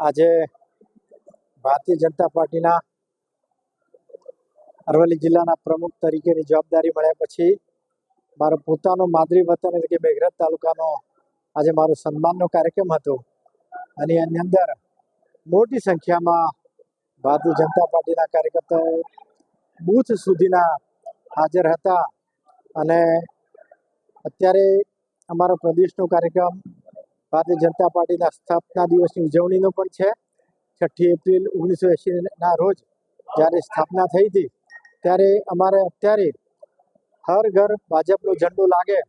આજે ભારતીય જનતા પાર્ટીના અરવલ્લી જિલ્લાના પ્રમુખ તરીકેની જવાબદારી મળ્યા પછી મારો પોતાનો માદરી વતન એટલે કે મેઘરજ તાલુકાનો આજે મારો સન્માનનો કાર્યક્રમ હતો અને એની અંદર મોટી સંખ્યામાં ભારતીય જનતા પાર્ટીના કાર્યકર્તાઓ બૂથ સુધીના હાજર હતા અને અત્યારે અમારો પ્રદેશનો કાર્યક્રમ ભારતીય જનતા પાર્ટીના સ્થાપના દિવસની ઉજવણીનો પણ છે. 6 એપ્રિલ 1980ના રોજ જ્યારે સ્થાપના થઈ હતી ત્યારે અમારે અત્યારે હર ઘર ભાજપનો ઝંડો લાગે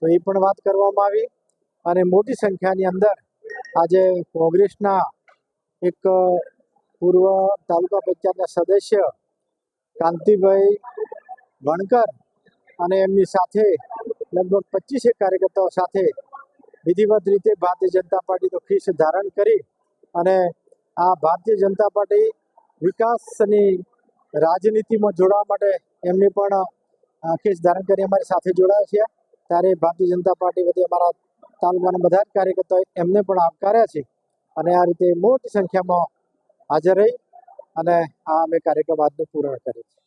તો એ પણ વાત કરવામાં આવી અને મોટી સંખ્યાની અંદર આજે કોંગ્રેસના એક પૂર્વ તાલુકા પંચાયતના સદસ્ય કાંતિભાઈ વણકર અને એમની સાથે લગભગ 25 કાર્યકર્તાઓ સાથે વિધિવત રીતે ભારતીય જનતા પાર્ટીનો ખીસ ધારણ કરી અને આ ભારતીય જનતા પાર્ટી વિકાસની રાજનીતિમાં જોડાવા માટે એમને પણ ખીસ ધારણ કરી અમારી સાથે જોડાયા છે. ત્યારે ભારતીય જનતા પાર્ટી વતી અમારા તાલુકાના બધા જ કાર્યકર્તાઓ એમને પણ આવકાર્યા છે અને આ રીતે મોટી સંખ્યામાં હાજર રહી અને આ અમે કાર્યક્રમ આજનો પૂર્ણ કર્યો છે.